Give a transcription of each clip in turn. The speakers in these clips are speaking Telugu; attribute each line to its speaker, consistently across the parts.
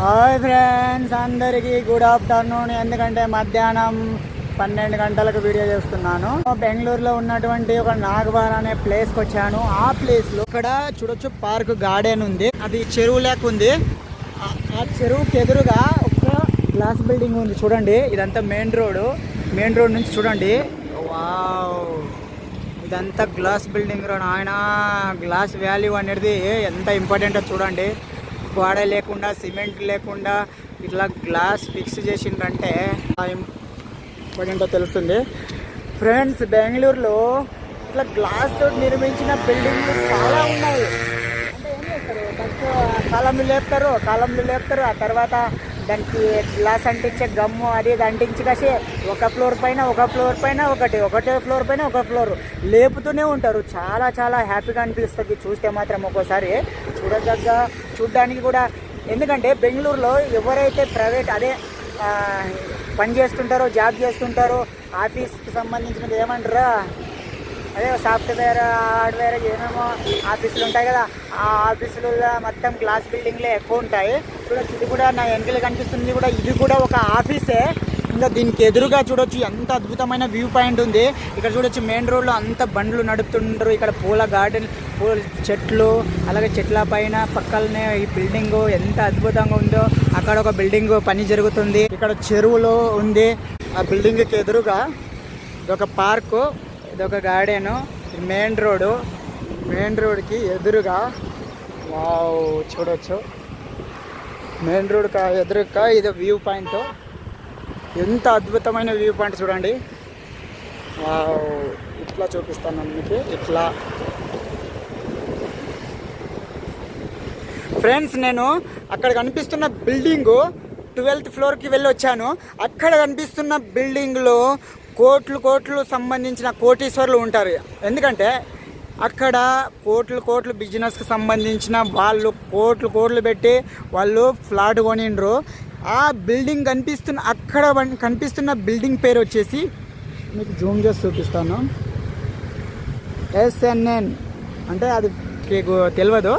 Speaker 1: హాయ్ ఫ్రెండ్స్, అందరికీ గుడ్ ఆఫ్టర్నూన్. ఎందుకంటే మధ్యాహ్నం 12 గంటలకు వీడియో చేస్తున్నాను. బెంగళూరులో ఉన్నటువంటి ఒక నాగవార్ అనే ప్లేస్కి వచ్చాను. ఆ ప్లేస్లో ఇక్కడ చూడొచ్చు పార్క్ గార్డెన్ ఉంది. అది చెరువు లేక ఉంది. ఆ చెరువుకి ఎదురుగా ఒక గ్లాస్ బిల్డింగ్ ఉంది చూడండి. ఇదంతా మెయిన్ రోడ్ నుంచి చూడండి. వావ్, ఇదంతా గ్లాస్ బిల్డింగ్ రోడ్. ఆయన గ్లాస్ వాల్యూ అనేది ఎంత ఇంపార్టెంటో చూడండి. గోడ లేకుండా, సిమెంట్ లేకుండా ఇట్లా గ్లాస్ ఫిక్స్ చేసిండ్రంటే ఇంపార్టెంటో తెలుస్తుంది. ఫ్రెండ్స్, బెంగళూరులో ఇట్లా గ్లాస్ తోటి నిర్మించిన బిల్డింగ్లు చాలా ఉన్నాయి. అంటే ఏం చేస్తారు, ఫస్ట్ కాలంలో లేపుతారు. ఆ తర్వాత దానికి గ్లాస్ అంటించే గమ్ము అది అంటించి కాసి ఒక ఫ్లోర్ పైన ఒకటే ఫ్లోర్ పైన ఒక ఫ్లోర్ లేపుతూనే ఉంటారు. చాలా చాలా హ్యాపీగా అనిపిస్తుంది చూస్తే మాత్రం. ఒక్కోసారి చూడడానికి కూడా. ఎందుకంటే బెంగళూరులో ఎవరైతే ప్రైవేట్ పని చేస్తుంటారో, జాబ్ చేస్తుంటారో, ఆఫీస్కి సంబంధించినది ఏమంటారా, అదే సాఫ్ట్వేర్, హార్డ్వేర్ ఏమేమో ఆఫీసులు ఉంటాయి కదా, ఆ ఆఫీసులలో మొత్తం గ్లాస్ బిల్డింగ్లే ఎక్కువ ఉంటాయి. చూడొచ్చు, ఇది కూడా నా వెనకలు కనిపిస్తుంది కూడా, ఇది కూడా ఒక ఆఫీసే. ఇంకా దీనికి ఎదురుగా చూడొచ్చు ఎంత అద్భుతమైన వ్యూ పాయింట్ ఉంది. ఇక్కడ చూడొచ్చు మెయిన్ రోడ్లో అంత బండ్లు నడుపుతుంటారు. ఇక్కడ పూల గార్డెన్, పూల చెట్లు, అలాగే చెట్ల పైన పక్కనే ఈ బిల్డింగ్ ఎంత అద్భుతంగా ఉందో. అక్కడ ఒక బిల్డింగ్ పని జరుగుతుంది. ఇక్కడ చెరువులో ఉంది. ఆ బిల్డింగ్కి ఎదురుగా ఇదొక పార్కు, ఇదొక గార్డెను. మెయిన్ రోడ్కి ఎదురుగా వావ్ చూడొచ్చు. మెయిన్ రోడ్ ఎదురుగా ఇది వ్యూ పాయింట్. ఎంత అద్భుతమైన వ్యూ పాయింట్ చూడండి. వావ్, ఇట్లా చూపిస్తాను మీకు. ఇట్లా ఫ్రెండ్స్, నేను అక్కడ కనిపిస్తున్న బిల్డింగు 12th ఫ్లోర్కి వెళ్ళి వచ్చాను. అక్కడ కనిపిస్తున్న బిల్డింగ్లో కోట్లు సంబంధించిన కోటీశ్వర్లు ఉంటారు. ఎందుకంటే అక్కడ కోట్లు బిజినెస్కి సంబంధించిన వాళ్ళు కోట్లు పెట్టి వాళ్ళు ఫ్లాట్ కొనిండ్రు. ఆ బిల్డింగ్ అక్కడ కనిపిస్తున్న బిల్డింగ్ పేరు వచ్చేసి మీకు జూమ్ చేసి చూపిస్తాను. SNN అంటే అది మీకు తెలియదు.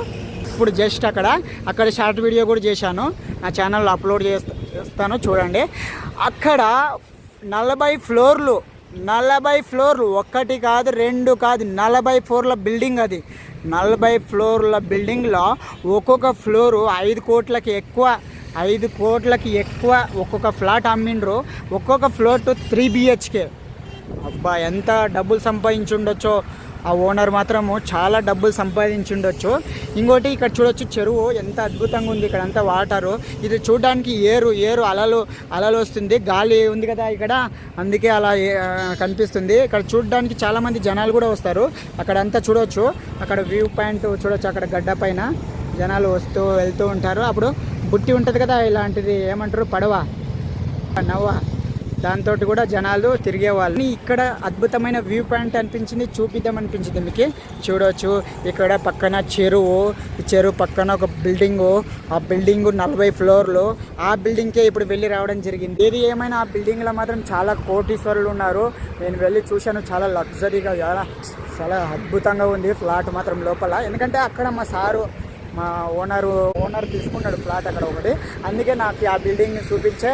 Speaker 1: ఇప్పుడు జస్ట్ అక్కడ షార్ట్ వీడియో కూడా చేశాను, నా ఛానల్లో అప్లోడ్ చేస్తాను చూడండి. అక్కడ 40 ఫ్లోర్లు, ఒకటి కాదు, రెండు కాదు, 40 ఫ్లోర్ల బిల్డింగ్. అది 40 ఫ్లోర్ల బిల్డింగ్లో ఒక్కొక్క ఫ్లోరు 5 కోట్లకి ఎక్కువ ఒక్కొక్క ఫ్లాట్ అమ్మిండ్రు. ఒక్కొక్క ఫ్లోర్ 3 BHK. అబ్బా, ఎంత డబ్బులు సంపాదించుండొచ్చో ఆ ఓనర్ మాత్రము. చాలా డబ్బులు సంపాదించుండొచ్చు. ఇంకోటి ఇక్కడ చూడొచ్చు, చెరువు ఎంత అద్భుతంగా ఉంది. ఇక్కడ అంతా వాటరు. ఇది చూడడానికి ఏరు అలలు వస్తుంది. గాలి ఉంది కదా ఇక్కడ, అందుకే అలా కనిపిస్తుంది. ఇక్కడ చూడడానికి చాలామంది జనాలు కూడా వస్తారు. అక్కడంతా చూడొచ్చు. అక్కడ వ్యూ పాయింట్ చూడొచ్చు. అక్కడ గడ్డ పైన జనాలు వస్తూ వెళ్తూ ఉంటారు. అప్పుడు బుట్టి ఉంటుంది కదా, ఇలాంటిది ఏమంటారు, పడవ, నవ్వ, దాంతో కూడా జనాలు తిరిగేవాళ్ళు. ఇక్కడ అద్భుతమైన వ్యూ పాయింట్ అనిపించింది, చూపిద్దామనిపించింది మీకు. చూడవచ్చు, ఇక్కడ పక్కన చెరువు పక్కన ఒక బిల్డింగు. ఆ బిల్డింగ్ 40 ఫ్లోర్లు. ఆ బిల్డింగ్కే ఇప్పుడు వెళ్ళి రావడం జరిగింది. ఏది ఏమైనా ఆ బిల్డింగ్లో మాత్రం చాలా కోటీశ్వరులు ఉన్నారు. నేను వెళ్ళి చూశాను. చాలా లగ్జరీగా, చాలా అద్భుతంగా ఉంది ఫ్లాట్ మాత్రం లోపల. ఎందుకంటే అక్కడ మా ఓనర్ తీసుకున్నాడు ఫ్లాట్ అక్కడ ఒకటి. అందుకే నాకు ఆ బిల్డింగ్ చూపించే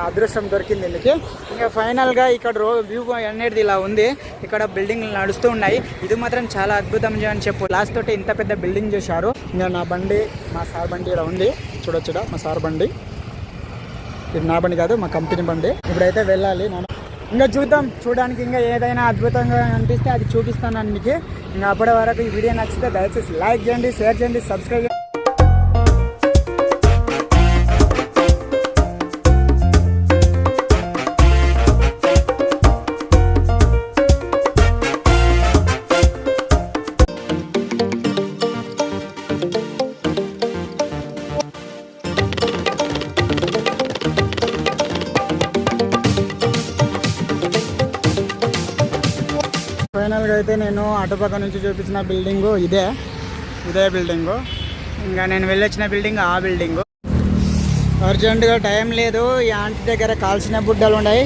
Speaker 1: అదృష్టం దొరికింది మీకు. ఇంకా ఫైనల్గా ఇక్కడ వ్యూ అనేది ఇలా ఉంది. ఇక్కడ బిల్డింగ్లు నడుస్తూ ఉన్నాయి. ఇది మాత్రం చాలా అద్భుతం అని చెప్పు. లాస్ట్ తోటి ఇంత పెద్ద బిల్డింగ్ చేశారు. ఇంకా మా సార్ బండి ఇలా ఉంది. చూడొచ్చుడా మా సార్ బండి. ఇది నా బండి కాదు, మా కంపెనీ బండి. ఇప్పుడైతే వెళ్ళాలి. ఇంకా చూడడానికి ఇంకా ఏదైనా అద్భుతంగా అనిపిస్తే అది చూపిస్తాను మీకు. ఇంకా అప్పటి వరకు ఈ వీడియో నచ్చితే దయచేసి లైక్ చేయండి, షేర్ చేయండి, సబ్స్క్రైబ్ చేయండి. ఫైనల్గా అయితే నేను అటుపక్క నుంచి చూపించిన బిల్డింగు ఇదే బిల్డింగు. ఇంకా నేను వెళ్ళొచ్చిన బిల్డింగ్ ఆ బిల్డింగు. అర్జెంటుగా టైం లేదు. ఈ ఆంటీ దగ్గర కాల్చిన బుడ్డలు ఉన్నాయి.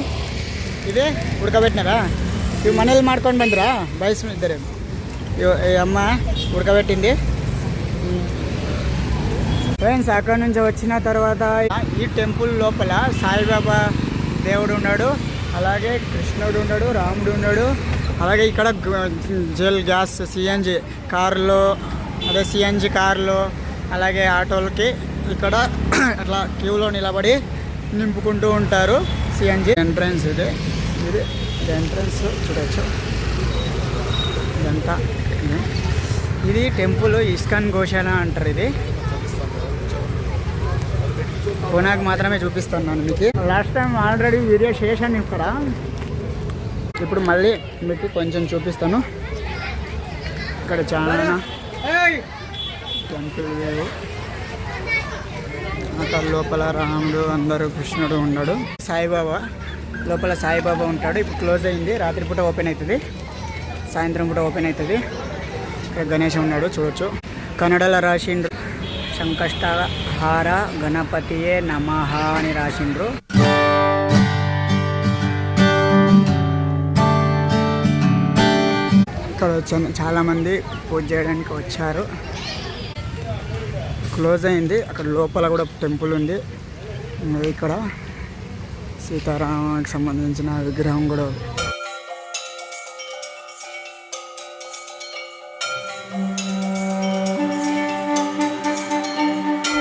Speaker 1: ఇదే ఉడకబెట్టినారా? ఇవి మనల్ని ಮಾಡ್ಕೊಂಡು ಬಂದ್ರಾ ಬಯಸಿದ್ದಾರೆ. అమ్మ ఉడకబెట్టింది. ఫ్రెండ్స్ అక్కడ నుంచి వచ్చిన తర్వాత ఈ టెంపుల్ లోపల సాయిబాబా దేవుడు ఉన్నాడు, అలాగే కృష్ణుడు ఉన్నాడు, రాముడు ఉన్నాడు. అలాగే ఇక్కడ జెల్ గ్యాస్ సిఎన్జి కార్లో, అదే సిఎన్జి కార్లో అలాగే ఆటోలకి ఇక్కడ అట్లా క్యూలో నిలబడి నింపుకుంటూ ఉంటారు సిఎన్జి. ఎంట్రన్స్ ఇది ఎంట్రన్స్ చూడవచ్చు. ఇదంతా ఇది టెంపుల్ ఇస్కాన్ గోశాల అంటారు. ఇది కోనాకు మాత్రమే చూపిస్తున్నాను మీకు. లాస్ట్ టైం ఆల్రెడీ వీడియో చేశాను ఇక్కడ, ఇప్పుడు మళ్ళీ మీకు కొంచెం చూపిస్తాను. ఇక్కడ చాలా టెంపుల్ అక్కడ లోపల రాముడు అందరూ కృష్ణుడు ఉన్నాడు. సాయిబాబా లోపల సాయిబాబా ఉంటాడు. ఇప్పుడు క్లోజ్ అయింది, రాత్రిపూట ఓపెన్ అవుతుంది, సాయంత్రం పూట ఓపెన్ అవుతుంది. ఇక్కడ గణేష్ ఉన్నాడు చూడొచ్చు. కన్నడలో రాసిండ్రు సంకష్టహార గణపతియే నమః అని రాసిండ్రు. ఇక్కడ చాలా మంది పూజ చేయడానికి వచ్చారు. క్లోజ్ అయింది. అక్కడ లోపల కూడా టెంపుల్ ఉంది. ఇక్కడ సీతారాముకి సంబంధించిన విగ్రహం కూడా.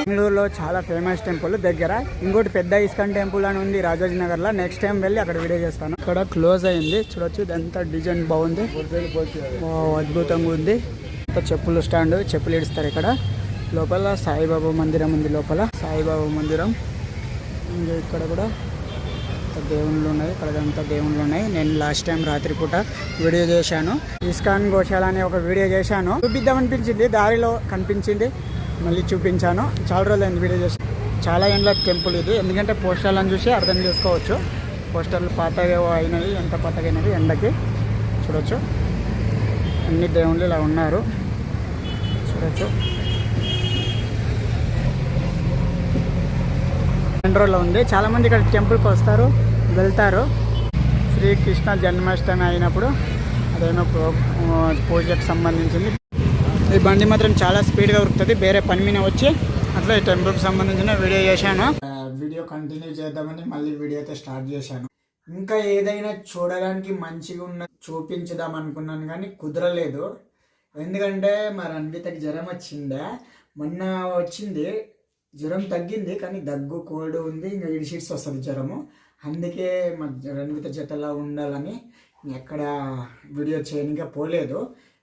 Speaker 1: బెంగళూరులో చాలా ఫేమస్ టెంపుల్ దగ్గర ఇంకోటి పెద్ద ఇస్కాన్ టెంపుల్ అని ఉంది రాజాజీ నగర్లో. నెక్స్ట్ టైం వెళ్ళి అక్కడ వీడియో చేస్తాను. ఇక్కడ క్లోజ్ అయింది చూడొచ్చు. ఇదంతా డిజైన్ బాగుంది, అద్భుతంగా ఉంది. చెప్పులు స్టాండ్, చెప్పులు ఇడుస్తారు. ఇక్కడ లోపల సాయిబాబా మందిరం ఉంది. లోపల సాయిబాబా మందిరం. ఇక్కడ కూడా దేవుళ్ళు ఉన్నాయి. ఇక్కడంతా దేవుళ్ళు ఉన్నాయి. నేను లాస్ట్ టైం రాత్రిపూట వీడియో చేశాను. ఇస్కాన్ గోశాల అనే ఒక వీడియో చేశాను. చూపిద్దామనిపించింది, దారిలో కనిపించింది, మళ్ళీ చూపించాను. చాలా రోజులైంది వీడియో చేసి. చాలా ఏండ్ల టెంపుల్ ఇది. ఎందుకంటే పోస్టర్లను చూసి అర్థం చేసుకోవచ్చు. పోస్టర్లు పాతగా అయినవి, ఎంత పాతగైనవి ఎండకి చూడవచ్చు. అన్ని దేవుళ్ళు ఇలా ఉన్నారు చూడవచ్చు. రోడ్లో ఉంది. చాలామంది ఇక్కడ టెంపుల్కి వస్తారు, వెళ్తారు. శ్రీకృష్ణ జన్మాష్టమి అయినప్పుడు అదేమో పూజకు సంబంధించింది. ఈ బండి మాత్రం చాలా స్పీడ్గా ఉరుకుతుంది. వేరే పని మీద వచ్చి అట్లా ఈ టెంపుల్కి సంబంధించిన వీడియో చేశాను. వీడియో కంటిన్యూ చేద్దామని మళ్ళీ వీడియో అయితే స్టార్ట్ చేశాను. ఇంకా ఏదైనా చూడడానికి మంచిగా ఉన్న చూపించుదాం అనుకున్నాను కానీ కుదరలేదు. ఎందుకంటే మరి అన్వితకి జ్వరం వచ్చిందే, మొన్న వచ్చింది. జ్వరం తగ్గింది కానీ దగ్గు, కోల్డ్ ఉంది. ఇంకా ఇడిషీట్స్ వస్తుంది జ్వరము. అందుకే మా అన్విత జతలా ఉండాలని ఎక్కడ వీడియో చేయనిగా పోలేదు.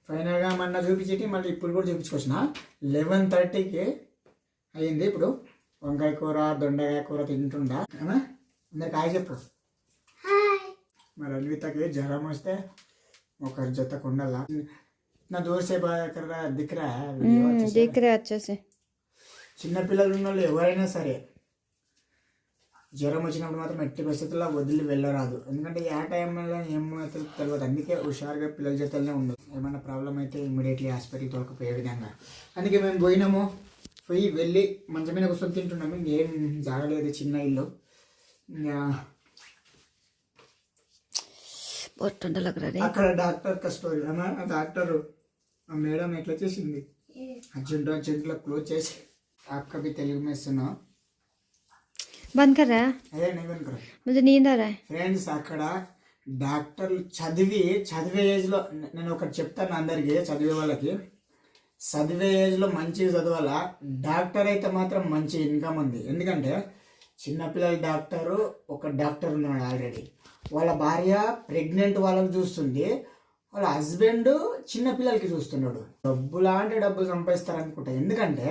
Speaker 1: ఫైనల్గా మొన్న చూపించేటి మళ్ళీ ఇప్పుడు కూడా చూపించుకొచ్చిన. 11:30కి అయింది. ఇప్పుడు వంకాయ కూర, దొండకాయ కూర తింటుండా. అందరికి హాయ్ చెప్పు. మరి అన్వితకి జ్వరం వస్తే ఒక జతకు ఉండాలా. నా దోసే బాగా దిక్కురా వచ్చేసి. చిన్నపిల్లలు ఉన్న వాళ్ళు ఎవరైనా సరే జ్వరం వచ్చినప్పుడు మాత్రం ఎట్టి పరిస్థితుల్లో వదిలి వెళ్ళరాదు. ఎందుకంటే ఏ టైంలో ఏమవుతుందో తెలియదు. అందుకే హుషారుగా పిల్లల చేతుల్లోనే ఉండదు. ఏమైనా ప్రాబ్లం అయితే ఇమ్మీడియట్లీ హాస్పిటల్కి తోలుకుపోయే విధంగా. అందుకే మేము పోయినాము, పోయి వెళ్ళి మంచం మీద కూర్చొని తింటున్నాము. ఇంకేం జాగలేదు, చిన్న ఇల్లు. ఇంకా అక్కడ డాక్టర్ స్టోరీ. ఆ డాక్టర్ ఆ మేడం ఎట్లా చేసింది, అర్జెంట్లో క్లోజ్ చేసి आपका भी तेलुगु में सुनो.
Speaker 2: बंद कर रहा है?
Speaker 1: अरे नहीं बंद करो,
Speaker 2: मुझे नींद आ रहा है.
Speaker 1: ఫ్రెండ్స్ అక్కడ డాక్టర్లు చదివే ఏజ్లో, నేను ఒకటి చెప్తాను అందరికి, చదివే వాళ్ళకి, చదివే ఏజ్లో మంచిగా చదవాలా. డాక్టర్ అయితే మాత్రం మంచి ఇన్కమ్ ఉంది. ఎందుకంటే చిన్నపిల్లల డాక్టరు ఒక డాక్టర్ ఉన్నాడు ఆల్రెడీ. వాళ్ళ భార్య ప్రెగ్నెంట్ వాళ్ళకి చూస్తుంది, వాళ్ళ హస్బెండ్ చిన్నపిల్లలకి చూస్తున్నాడు. డబ్బులా అంటే డబ్బులు సంపాదిస్తారు అనుకుంటా. ఎందుకంటే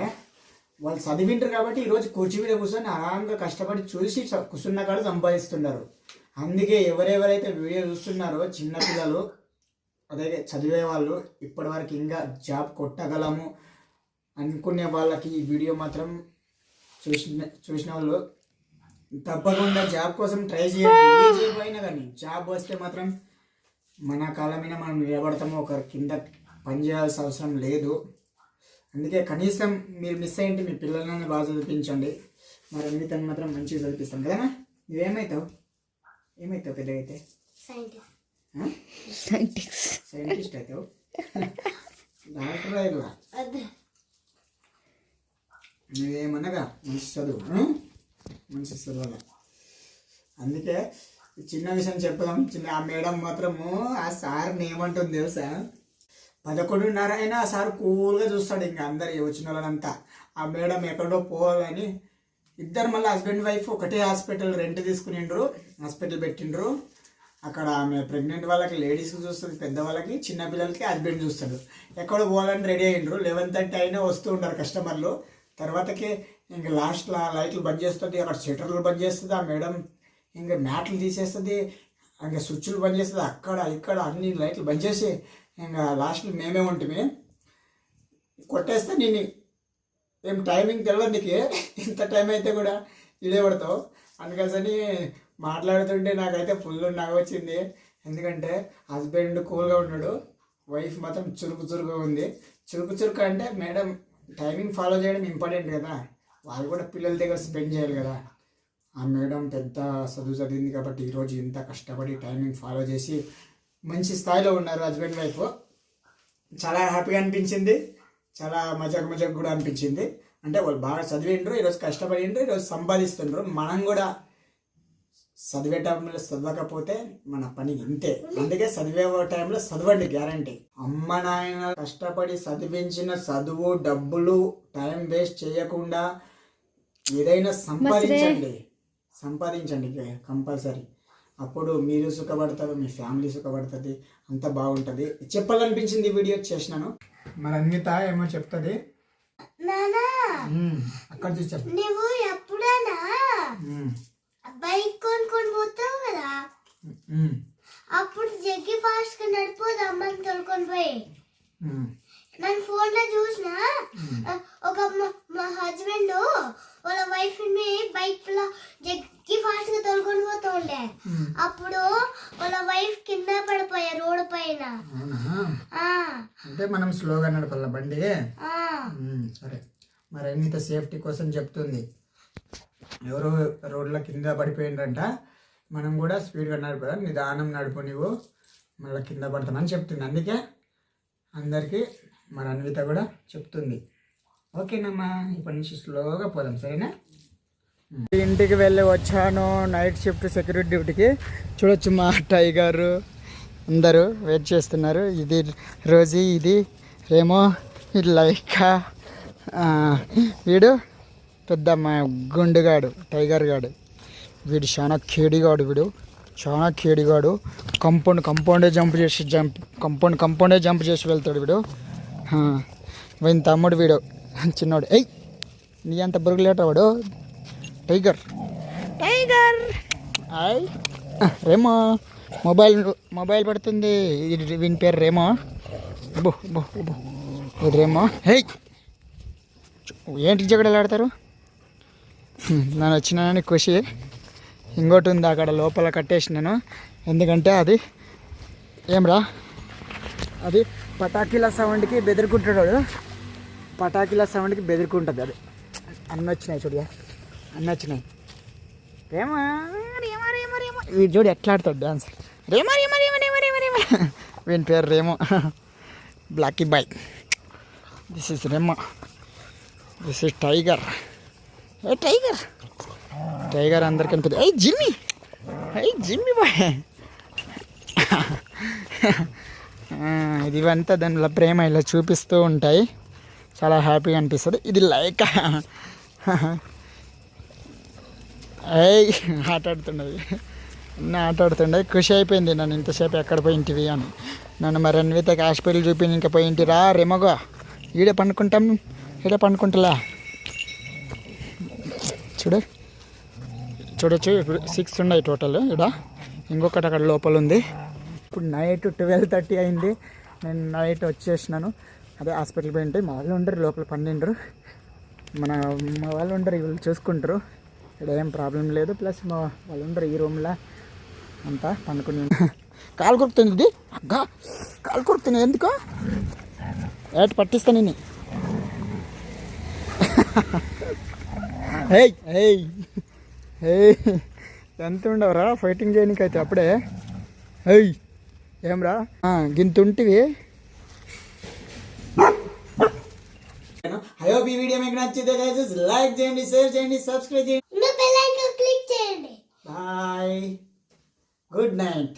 Speaker 1: వాళ్ళు చదివింటారు కాబట్టి ఈరోజు కూర్చి మీద కూర్చొని ఆరాంగా కష్టపడి చూసి కూర్చున్న కాడ సంపాదిస్తున్నారు. అందుకే ఎవరెవరైతే వీడియో చూస్తున్నారో చిన్నపిల్లలు, అదే చదివే వాళ్ళు, ఇప్పటి వరకు ఇంకా జాబ్ కొట్టగలము అనుకునే వాళ్ళకి ఈ వీడియో మాత్రం చూసిన వాళ్ళు తప్పకుండా జాబ్ కోసం ట్రై చేయండి. ఏ జాబ్ అయినా కానీ జాబ్ వస్తే మాత్రం మన కాళ్ళ మీద మనం నిలబడతాము. ఒకరి కింద పని చేయాల్సిన అవసరం లేదు. అందుకే కనీసం మీరు మిస్ అయ్యింటే మీ పిల్లలని బాగా చదివించండి. మరి అన్నితను మాత్రం మంచిగా చదివిస్తాం కదనా. నువ్వేమవుతావు, ఏమవుతావు పెద్దగా అయితే? సైంటిస్ట్ అవుతావు, డాక్టర్ అయ్యా. నువ్వేమనగా మంచి చదువు మంచి చదువు. అందుకే చిన్న విషయం చెప్దాం. ఆ మేడం మాత్రము ఆ సార్ని ఏమంటుంది తెలుసా, 11:30 అయినా ఆ సార్ కూల్గా చూస్తాడు ఇంకా అందరు వచ్చిన వాళ్ళనంతా. ఆ మేడం ఎక్కడో పోవాలని ఇద్దరు మళ్ళీ హస్బెండ్ వైఫ్ ఒకటే హాస్పిటల్ రెంట్ తీసుకునిండ్రు, హాస్పిటల్ పెట్టిండ్రు. అక్కడ ఆమె ప్రెగ్నెంట్ వాళ్ళకి లేడీస్కి చూస్తుంది, పెద్దవాళ్ళకి చిన్నపిల్లలకి హస్బెండ్ చూస్తాడు. ఎక్కడో పోవాలని రెడీ అయ్యిండ్రు. 11:30 అయినా వస్తూ ఉంటారు కస్టమర్లు. తర్వాతకి ఇంక లాస్ట్లో లైట్లు బంద్ చేస్తుంది, అక్కడ షట్టర్లు బంద్ చేస్తుంది ఆ మేడం. ఇంకా మ్యాట్లు తీసేస్తుంది, ఇంకా స్విచ్లు బంద్ చేస్తుంది, అక్కడ ఇక్కడ అన్ని లైట్లు బంద్ చేసి ఇంకా లాస్ట్లో మేమే ఉంటుంది. కొట్టేస్తే నేను ఏం టైమింగ్ తెలియదు నీకు, ఇంత టైం అయితే కూడా ఇదే పడతావు. అందుకని మాట్లాడుతుంటే నాకైతే ఫుల్ నవ్వు వచ్చింది. ఎందుకంటే హస్బెండ్ కూల్గా ఉన్నాడు, వైఫ్ మాత్రం చురుకుగా ఉంది. చురుకు అంటే మేడం టైమింగ్ ఫాలో చేయడం ఇంపార్టెంట్ కదా, వాళ్ళు కూడా పిల్లల దగ్గర స్పెండ్ చేయాలి కదా. ఆ మేడం పెద్ద చదువు చదివింది కాబట్టి ఈరోజు ఇంత కష్టపడి టైమింగ్ ఫాలో చేసి మంచి స్థాయిలో ఉన్నారు హస్బెండ్ వైఫ్. చాలా హ్యాపీగా అనిపించింది, చాలా మజాకు కూడా అనిపించింది. అంటే వాళ్ళు బాగా చదివిండ్రు, ఈరోజు కష్టపడిండ్రు, ఈరోజు సంపాదిస్తుండ్రు. మనం కూడా చదివే టైంలో చదవకపోతే మన పని ఇంతే. అందుకే చదివే టైంలో చదవండి, గ్యారంటీ. అమ్మ నాయన కష్టపడి చదివించిన చదువు డబ్బులు టైం వేస్ట్ చేయకుండా ఏదైనా సంపాదించండి కంపల్సరీ. అప్పుడు మీరు సుఖపడతారు, మీ ఫ్యామిలీ సుఖపడుతుంది, అంతా బాగుంటుంది. చెప్పాలనిపించింది వీడియో చేసినాను. మరి అన్విత ఏమో చెప్తుంది. అక్కడ చూసా
Speaker 3: నువ్వు ఎప్పుడైనా బైక్ కొనుక్కొని పోతావు కదా, అప్పుడు జగ్గి ఫాస్ట్ గా నడిపోదు అమ్మని తోలుకొని పోయి. నేను ఫోన్ లో చూసిన ఒక మా హస్బెండ్ వాళ్ళ వైఫ్ ని బైక్ లో జగ్గి ఫాస్ట్ గా తోలుకొని పోతూ ఉండే. అప్పుడు వాళ్ళ వైఫ్ కింద పడిపోయా రోడ్డు పైన.
Speaker 1: అంటే మనం స్లోగా నడపాల బండి. సరే, మరి అన్నిత సేఫ్టీ కోసం చెప్తుంది. ఎవరో రోడ్ల కింద పడిపోయిందంట, మనం కూడా స్పీడ్గా నడపదా, నిదానం నడుపు, నువ్వు మళ్ళీ కింద పడతానని చెప్తుంది. అందుకే అందరికీ మన అన్విత కూడా చెప్తుంది. ఓకేనమ్మా, ఇప్పటి నుంచి స్లోగా పోదాం, సరేనా? ఇంటికి వెళ్ళి వచ్చాను, నైట్ షిఫ్ట్ సెక్యూరిటీ డ్యూటీకి. చూడొచ్చు మా టైగర్ అందరూ వెయిట్ చేస్తున్నారు. ఇది రోజీ, ఇది రేమో, ఇది లైకా, వీడు పెద్ద మా గుండుగాడు టైగర్ గాడు. వీడు చాలా కేడిగాడు, చాలా కేడిగాడు. కంపౌండే జంప్ చేసి వెళ్తాడు వీడు. వీని తమ్ముడు వీడు చిన్నోడు. నీ అంత బురుగులేట వాడు టైగర్. రేమో మొబైల్ పడుతుంది. వీని పేరు రేమో. రేమో ఏంటి జగడలు ఆడతారు? నేను వచ్చినానని ఖుషి. ఇంకోటి ఉంది అక్కడ లోపల కట్టేసినాను, ఎందుకంటే అది ఏమ్రా, అది పటాకీల సౌండ్కి బెదిరుకుంటాడు. పటాకీల సౌండ్కి బెదిరుకుంటుంది అది. అన్నీ వచ్చినాయి చూడయా, అన్నీ వచ్చినాయి. రేమా రేమా రేమా రేమా, వీడు చూడు ఎట్లా ఆడతాడు డాన్స్. రేమా రేమా రేమా రేమా రేమా రేమా, వీని పేరు Remo. Blacky boy. This is Remo, this is Tiger. Tiger అందరికి కనిపిస్తుంది. Jimmy boy. ఇవంతా దానిలో ప్రేమ ఇలా చూపిస్తూ ఉంటాయి, చాలా హ్యాపీగా అనిపిస్తుంది. ఇది లైక్ ఆటాడుతుండే ఖుషి అయిపోయింది. నన్ను ఇంతసేపు ఎక్కడ పోయింటివి అని. నన్ను మరి అన్వితకి హాస్పిటల్ చూపి ఇంకా పోయింటిరా రేమోగా, ఈడే పండుకుంటలా. చూడొచ్చు, ఇప్పుడు 6 ఉన్నాయి టోటల్. ఇక్కడ ఇంకొకటి అక్కడ లోపల ఉంది. ఇప్పుడు నైట్ 12:30 అయింది. నేను నైట్ వచ్చేసినాను. అదే హాస్పిటల్ పోయింటే మా వాళ్ళు ఉండరు, లోపల పండిండ్రు. మా వాళ్ళు ఉండరు, వీళ్ళు చూసుకుంటారు. ఇక్కడ ఏం ప్రాబ్లం లేదు. ప్లస్ మా వాళ్ళు ఉండరు ఈ రూమ్లో అంతా పండుకుని. కాలు కొరుకుతుంది ఇది, అగ్గా కాలు కొరుకుతుంది. ఎందుకో ఏట పట్టిస్తా నేను. ఎంత ఉండవురా ఫైటింగ్ చేయడానికి అయితే అప్పుడే. ఏమ్రా గింతుంటివి అయ్యో ఈ వీడియో మీకు నచ్చితే లైక్ చేయండి, షేర్ చేయండి, సబ్స్క్రైబ్ చేయండి.
Speaker 3: ఇంకా బెల్ ఐకాన్ క్లిక్ చేయండి.
Speaker 1: Bye, good night.